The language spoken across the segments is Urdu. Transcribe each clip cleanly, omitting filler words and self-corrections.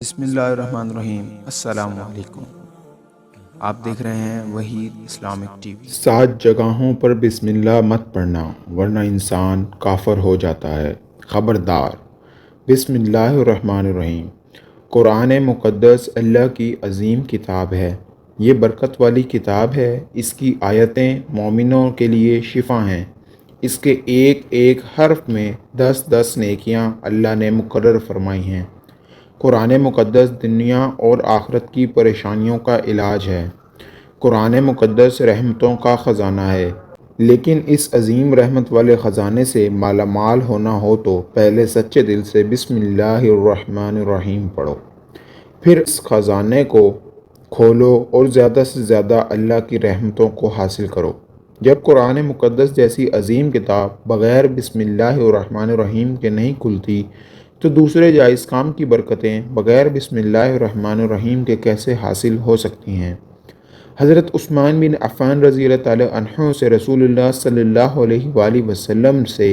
بسم اللہ الرحمن الرحیم۔ السلام علیکم۔ آپ دیکھ رہے ہیں وحید اسلامک ٹی وی۔ 7 جگہوں پر بسم اللہ مت پڑھنا ورنہ انسان کافر ہو جاتا ہے۔ خبردار! بسم اللہ الرحمن الرحیم۔ قرآن مقدس اللہ کی عظیم کتاب ہے۔ یہ برکت والی کتاب ہے۔ اس کی آیتیں مومنوں کے لیے شفا ہیں۔ اس کے ایک ایک حرف میں 10 نیکیاں اللہ نے مقرر فرمائی ہیں۔ قرآن مقدس دنیا اور آخرت کی پریشانیوں کا علاج ہے۔ قرآن مقدس رحمتوں کا خزانہ ہے، لیکن اس عظیم رحمت والے خزانے سے مالا مال ہونا ہو تو پہلے سچے دل سے بسم اللہ الرحمن الرحیم پڑھو، پھر اس خزانے کو کھولو اور زیادہ سے زیادہ اللہ کی رحمتوں کو حاصل کرو۔ جب قرآن مقدس جیسی عظیم کتاب بغیر بسم اللہ الرحمن الرحیم کے نہیں کھلتی تو دوسرے جائز کام کی برکتیں بغیر بسم اللہ الرحمن الرحیم کے کیسے حاصل ہو سکتی ہیں؟ حضرت عثمان بن عفان رضی اللہ تعالی عنہ سے رسول اللہ صلی اللہ علیہ وآلہ وسلم سے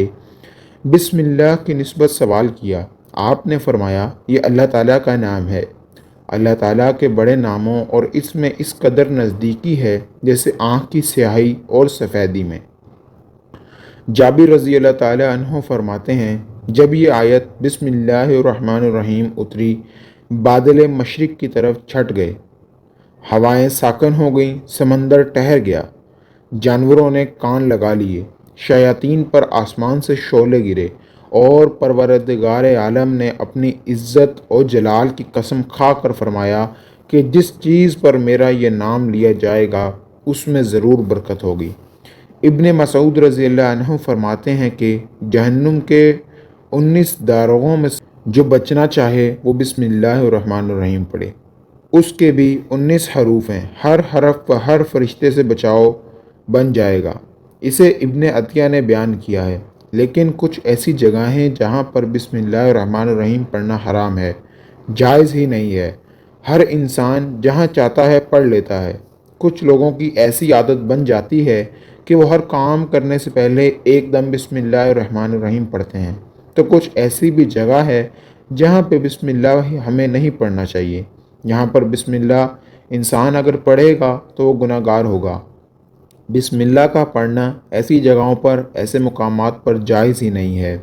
بسم اللہ کی نسبت سوال کیا۔ آپ نے فرمایا، یہ اللہ تعالیٰ کا نام ہے۔ اللہ تعالیٰ کے بڑے ناموں اور اس میں اس قدر نزدیکی ہے جیسے آنکھ کی سیاہی اور سفیدی میں۔ جابر رضی اللہ تعالی عنہ فرماتے ہیں، جب یہ آیت بسم اللہ الرحمن الرحیم اتری، بادل مشرق کی طرف چھٹ گئے، ہوائیں ساکن ہو گئیں، سمندر ٹھہر گیا، جانوروں نے کان لگا لیے، شیاطین پر آسمان سے شعلے گرے، اور پروردگار عالم نے اپنی عزت اور جلال کی قسم کھا کر فرمایا کہ جس چیز پر میرا یہ نام لیا جائے گا اس میں ضرور برکت ہوگی۔ ابن مسعود رضی اللہ عنہ فرماتے ہیں کہ جہنم کے 19 داروغوں میں جو بچنا چاہے وہ بسم اللہ الرحمن الرحیم پڑھے۔ اس کے بھی 19 حروف ہیں، ہر حرف پر ہر فرشتے سے بچاؤ بن جائے گا۔ اسے ابن عطیہ نے بیان کیا ہے۔ لیکن کچھ ایسی جگہیں ہیں جہاں پر بسم اللہ الرحمن الرحیم پڑھنا حرام ہے، جائز ہی نہیں ہے۔ ہر انسان جہاں چاہتا ہے پڑھ لیتا ہے۔ کچھ لوگوں کی ایسی عادت بن جاتی ہے کہ وہ ہر کام کرنے سے پہلے ایک دم بسم اللہ الرحمن الرحیم پڑھتے ہیں، تو کچھ ایسی بھی جگہ ہے جہاں پہ بسم اللہ ہمیں نہیں پڑھنا چاہیے۔ یہاں پر بسم اللہ انسان اگر پڑھے گا تو وہ گناہ گار ہوگا۔ بسم اللہ کا پڑھنا ایسی جگہوں پر، ایسے مقامات پر جائز ہی نہیں ہے۔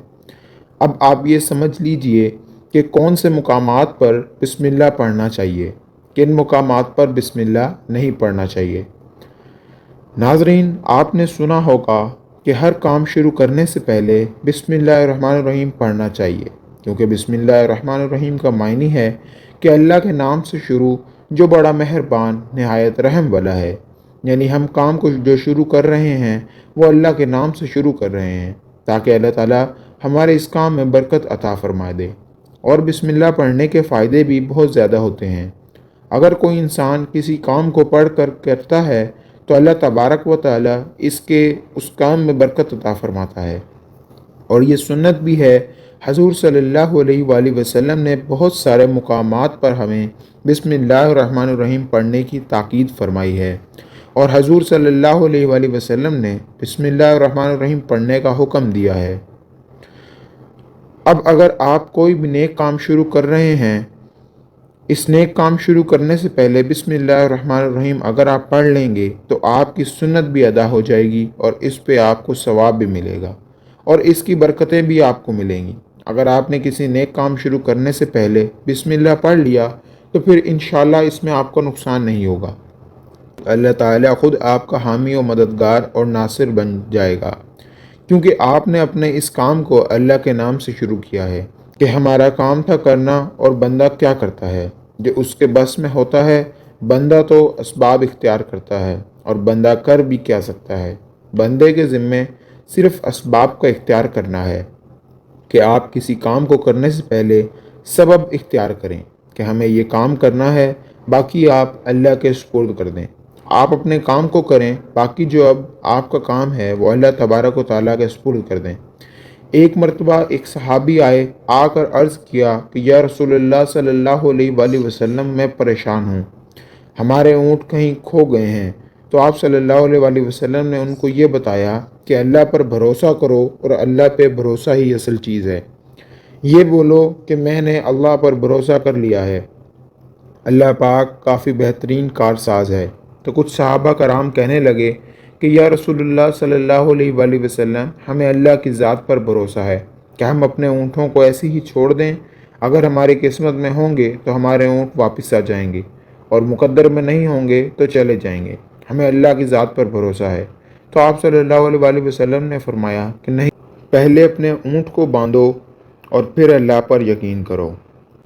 اب آپ یہ سمجھ لیجئے کہ کون سے مقامات پر بسم اللہ پڑھنا چاہیے، کن مقامات پر بسم اللہ نہیں پڑھنا چاہیے۔ ناظرین، آپ نے سنا ہوگا کہ ہر کام شروع کرنے سے پہلے بسم اللہ الرحمن الرحیم پڑھنا چاہیے، کیونکہ بسم اللہ الرحمن الرحیم کا معنی ہے کہ اللہ کے نام سے شروع جو بڑا مہربان نہایت رحم والا ہے، یعنی ہم کام کو جو شروع کر رہے ہیں وہ اللہ کے نام سے شروع کر رہے ہیں تاکہ اللہ تعالیٰ ہمارے اس کام میں برکت عطا فرما دے۔ اور بسم اللہ پڑھنے کے فائدے بھی بہت زیادہ ہوتے ہیں۔ اگر کوئی انسان کسی کام کو پڑھ کر کرتا ہے تو اللہ تبارک و تعالیٰ اس کام میں برکت عطا فرماتا ہے۔ اور یہ سنت بھی ہے، حضور صلی اللہ علیہ وآلہ وسلم نے بہت سارے مقامات پر ہمیں بسم اللہ الرحمن الرحیم پڑھنے کی تاکید فرمائی ہے، اور حضور صلی اللہ علیہ وآلہ وسلم نے بسم اللہ الرحمن الرحیم پڑھنے کا حکم دیا ہے۔ اب اگر آپ کوئی بھی نیک کام شروع کر رہے ہیں، اس نیک کام شروع کرنے سے پہلے بسم اللہ الرحمن الرحیم اگر آپ پڑھ لیں گے تو آپ کی سنت بھی ادا ہو جائے گی اور اس پہ آپ کو ثواب بھی ملے گا اور اس کی برکتیں بھی آپ کو ملیں گی۔ اگر آپ نے کسی نیک کام شروع کرنے سے پہلے بسم اللہ پڑھ لیا تو پھر انشاءاللہ اس میں آپ کو نقصان نہیں ہوگا۔ اللہ تعالیٰ خود آپ کا حامی و مددگار اور ناصر بن جائے گا، کیونکہ آپ نے اپنے اس کام کو اللہ کے نام سے شروع کیا ہے کہ ہمارا کام تھا کرنا، اور بندہ کیا کرتا ہے جو اس کے بس میں ہوتا ہے۔ بندہ تو اسباب اختیار کرتا ہے، اور بندہ کر بھی کیا سکتا ہے۔ بندے کے ذمے صرف اسباب کا اختیار کرنا ہے کہ آپ کسی کام کو کرنے سے پہلے سبب اختیار کریں کہ ہمیں یہ کام کرنا ہے، باقی آپ اللہ کے سپرد کر دیں۔ آپ اپنے کام کو کریں، باقی جو اب آپ کا کام ہے وہ اللہ تبارک و تعالیٰ کے سپرد کر دیں۔ ایک مرتبہ ایک صحابی آ کر عرض کیا کہ یا رسول اللہ صلی اللہ علیہ وآلہ وسلم، میں پریشان ہوں، ہمارے اونٹ کہیں کھو گئے ہیں۔ تو آپ صلی اللہ علیہ وآلہ وسلم نے ان کو یہ بتایا کہ اللہ پر بھروسہ کرو، اور اللہ پہ بھروسہ ہی اصل چیز ہے۔ یہ بولو کہ میں نے اللہ پر بھروسہ کر لیا ہے، اللہ پاک کافی بہترین کارساز ہے۔ تو کچھ صحابہ کرام کہنے لگے کہ یا رسول اللہ صلی اللہ علیہ وآلہ وسلم، ہمیں اللہ کی ذات پر بھروسہ ہے کہ ہم اپنے اونٹوں کو ایسے ہی چھوڑ دیں؟ اگر ہماری قسمت میں ہوں گے تو ہمارے اونٹ واپس آ جائیں گے، اور مقدر میں نہیں ہوں گے تو چلے جائیں گے۔ ہمیں اللہ کی ذات پر بھروسہ ہے۔ تو آپ صلی اللہ علیہ وآلہ وسلم نے فرمایا کہ نہیں، پہلے اپنے اونٹ کو باندھو اور پھر اللہ پر یقین کرو۔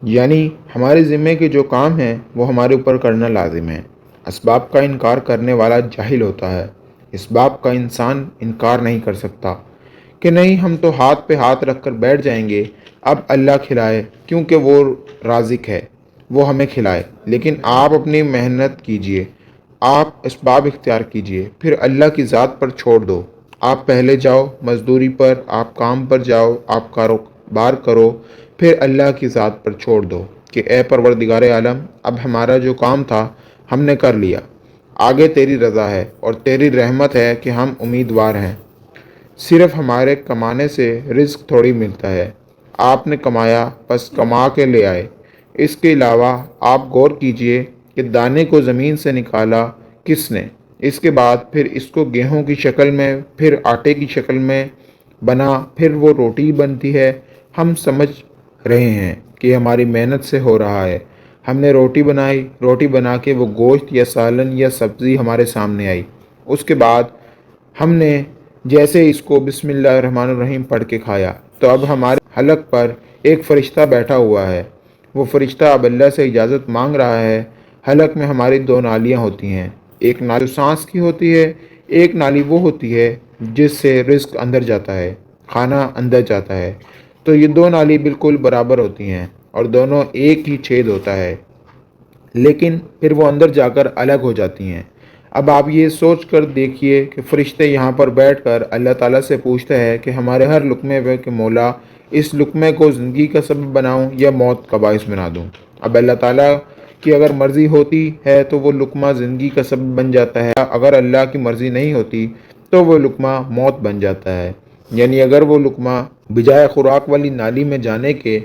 یعنی ہمارے ذمے کے جو کام ہیں وہ ہمارے اوپر کرنا لازم ہے۔ اسباب کا انکار کرنے والا جاہل ہوتا ہے، اسباب کا انسان انکار نہیں کر سکتا کہ نہیں ہم تو ہاتھ پہ ہاتھ رکھ کر بیٹھ جائیں گے، اب اللہ کھلائے کیونکہ وہ رازق ہے، وہ ہمیں کھلائے۔ لیکن آپ اپنی محنت کیجئے، آپ اسباب اختیار کیجئے، پھر اللہ کی ذات پر چھوڑ دو۔ آپ پہلے جاؤ مزدوری پر، آپ کام پر جاؤ، آپ کاروبار کرو، پھر اللہ کی ذات پر چھوڑ دو کہ اے پروردگار عالم، اب ہمارا جو کام تھا ہم نے کر لیا، آگے تیری رضا ہے اور تیری رحمت ہے کہ ہم امیدوار ہیں۔ صرف ہمارے کمانے سے رزق تھوڑی ملتا ہے، آپ نے کمایا بس کما کے لے آئے۔ اس کے علاوہ آپ غور کیجئے کہ دانے کو زمین سے نکالا کس نے، اس کے بعد پھر اس کو گیہوں کی شکل میں، پھر آٹے کی شکل میں بنا، پھر وہ روٹی بنتی ہے۔ ہم سمجھ رہے ہیں کہ ہماری محنت سے ہو رہا ہے، ہم نے روٹی بنائی، روٹی بنا کے وہ گوشت یا سالن یا سبزی ہمارے سامنے آئی، اس کے بعد ہم نے جیسے اس کو بسم اللہ الرحمن الرحیم پڑھ کے کھایا، تو اب ہمارے حلق پر ایک فرشتہ بیٹھا ہوا ہے، وہ فرشتہ اب اللہ سے اجازت مانگ رہا ہے۔ حلق میں ہماری دو نالیاں ہوتی ہیں، ایک نالی سانس کی ہوتی ہے، ایک نالی وہ ہوتی ہے جس سے رزق اندر جاتا ہے، کھانا اندر جاتا ہے۔ تو یہ دو نالی بالکل برابر ہوتی ہیں اور دونوں ایک ہی چھید ہوتا ہے، لیکن پھر وہ اندر جا کر الگ ہو جاتی ہیں۔ اب آپ یہ سوچ کر دیکھیے کہ فرشتے یہاں پر بیٹھ کر اللہ تعالیٰ سے پوچھتے ہیں کہ ہمارے ہر لقمے پہ کہ مولا اس لقمے کو زندگی کا سبب بناؤں یا موت کا باعث بنا دوں۔ اب اللہ تعالیٰ کی اگر مرضی ہوتی ہے تو وہ لقمہ زندگی کا سبب بن جاتا ہے، اگر اللہ کی مرضی نہیں ہوتی تو وہ لقمہ موت بن جاتا ہے۔ یعنی اگر وہ لقمہ بجائے خوراک والی نالی میں جانے کے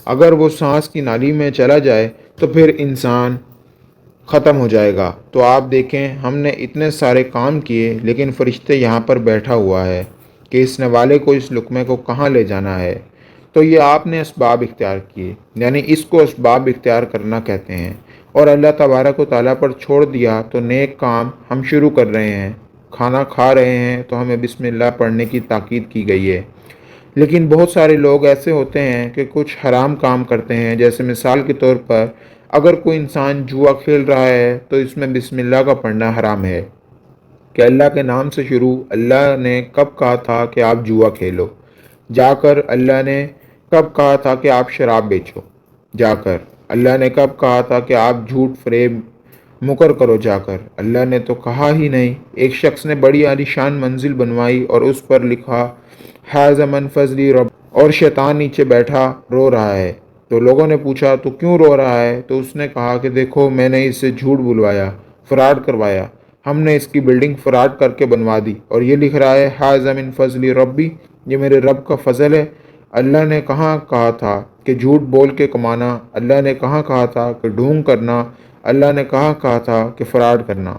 اگر وہ سانس کی نالی میں چلا جائے تو پھر انسان ختم ہو جائے گا۔ تو آپ دیکھیں ہم نے اتنے سارے کام کیے لیکن فرشتے یہاں پر بیٹھا ہوا ہے کہ اس نوالے کو اس لقمے کو کہاں لے جانا ہے۔ تو یہ آپ نے اسباب اختیار کیے، یعنی اس کو اسباب اختیار کرنا کہتے ہیں، اور اللہ تبارک و تعالیٰ پر چھوڑ دیا تو نیک کام ہم شروع کر رہے ہیں، کھانا کھا رہے ہیں تو ہمیں بسم اللہ پڑھنے کی تاکید کی گئی ہے۔ لیکن بہت سارے لوگ ایسے ہوتے ہیں کہ کچھ حرام کام کرتے ہیں، جیسے مثال کے طور پر اگر کوئی انسان جوا کھیل رہا ہے تو اس میں بسم اللہ کا پڑھنا حرام ہے کہ اللہ کے نام سے شروع۔ اللہ نے کب کہا تھا کہ آپ جوا کھیلو؟ جا کر اللہ نے کب کہا تھا کہ آپ شراب بیچو؟ جا کر اللہ نے کب کہا تھا کہ آپ جھوٹ فریب مکر کرو؟ جا کر اللہ نے تو کہا ہی نہیں۔ ایک شخص نے بڑی عالیشان منزل بنوائی اور اس پر لکھا حاذا من فضلی رب، اور شیطان نیچے بیٹھا رو رہا ہے۔ تو لوگوں نے پوچھا تو کیوں رو رہا ہے؟ تو اس نے کہا کہ دیکھو میں نے اس سے جھوٹ بلوایا، فراڈ کروایا، ہم نے اس کی بلڈنگ فراڈ کر کے بنوا دی، اور یہ لکھ رہا ہے حاذا من فضلی ربی، یہ میرے رب کا فضل ہے۔ اللہ نے کہاں کہا تھا کہ جھوٹ بول کے کمانا؟ اللہ نے کہاں کہا تھا کہ ڈھونگ کرنا؟ اللہ نے کہاں کہا تھا کہ فراڈ کرنا؟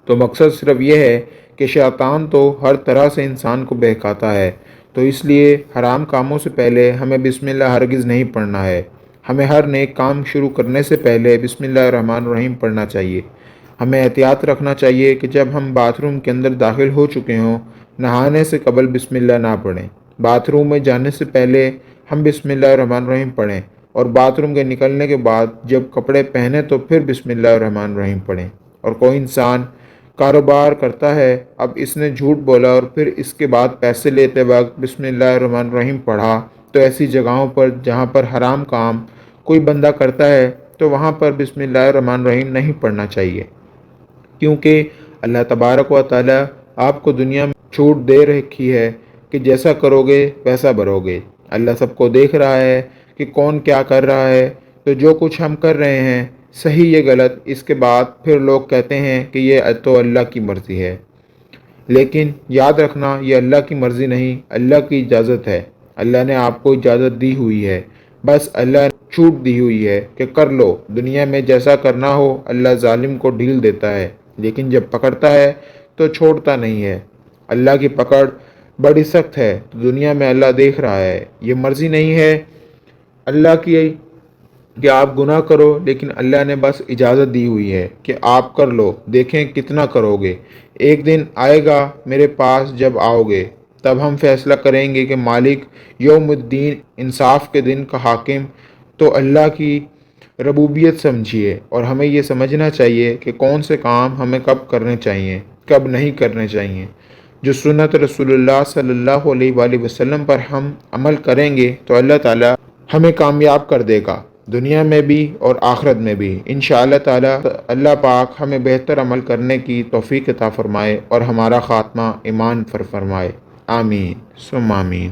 تو مقصد صرف یہ ہے کہ شیطان تو ہر طرح سے انسان کو بہکاتا ہے، تو اس لیے حرام کاموں سے پہلے ہمیں بسم اللہ ہرگز نہیں پڑھنا ہے۔ ہمیں ہر نیک کام شروع کرنے سے پہلے بسم اللہ الرحمن الرحیم پڑھنا چاہیے۔ ہمیں احتیاط رکھنا چاہیے کہ جب ہم باتھ روم کے اندر داخل ہو چکے ہوں، نہانے سے قبل بسم اللہ نہ پڑھیں، باتھ روم میں جانے سے پہلے ہم بسم اللہ الرحمن الرحیم پڑھیں، اور باتھ روم کے نکلنے کے بعد جب کپڑے پہنیں تو پھر بسم اللہ الرحمن الرحیم پڑھیں۔ اور کوئی انسان کاروبار کرتا ہے، اب اس نے جھوٹ بولا اور پھر اس کے بعد پیسے لیتے وقت بسم اللہ الرحمن الرحیم پڑھا، تو ایسی جگہوں پر جہاں پر حرام کام کوئی بندہ کرتا ہے تو وہاں پر بسم اللہ الرحمن الرحیم نہیں پڑھنا چاہیے، کیونکہ اللہ تبارک و تعالیٰ آپ کو دنیا میں چھوٹ دے رکھی ہے کہ جیسا کرو گے ویسا بھرو گے۔ اللہ سب کو دیکھ رہا ہے کہ کون کیا کر رہا ہے، تو جو کچھ ہم کر رہے ہیں صحیح یا غلط، اس کے بعد پھر لوگ کہتے ہیں کہ یہ تو اللہ کی مرضی ہے، لیکن یاد رکھنا یہ اللہ کی مرضی نہیں، اللہ کی اجازت ہے، اللہ نے آپ کو اجازت دی ہوئی ہے، بس اللہ چھوٹ دی ہوئی ہے کہ کر لو، دنیا میں جیسا کرنا ہو۔ اللہ ظالم کو ڈھیل دیتا ہے، لیکن جب پکڑتا ہے تو چھوڑتا نہیں ہے۔ اللہ کی پکڑ بڑی سخت ہے، تو دنیا میں اللہ دیکھ رہا ہے۔ یہ مرضی نہیں ہے اللہ کی کہ آپ گناہ کرو، لیکن اللہ نے بس اجازت دی ہوئی ہے کہ آپ کر لو، دیکھیں کتنا کرو گے۔ ایک دن آئے گا میرے پاس، جب آؤ گے تب ہم فیصلہ کریں گے کہ مالک یوم الدین، انصاف کے دن کا حاکم تو اللہ کی ربوبیت سمجھیے، اور ہمیں یہ سمجھنا چاہیے کہ کون سے کام ہمیں کب کرنے چاہیے، کب نہیں کرنے چاہیے۔ جو سنت رسول اللہ صلی اللہ علیہ وآلہ وسلم پر ہم عمل کریں گے تو اللہ تعالیٰ ہمیں کامیاب کر دے گا، دنیا میں بھی اور آخرت میں بھی انشاءاللہ تعالیٰ۔ اللہ پاک ہمیں بہتر عمل کرنے کی توفیق عطا فرمائے اور ہمارا خاتمہ ایمان پر فرمائے۔ آمین ثم آمین۔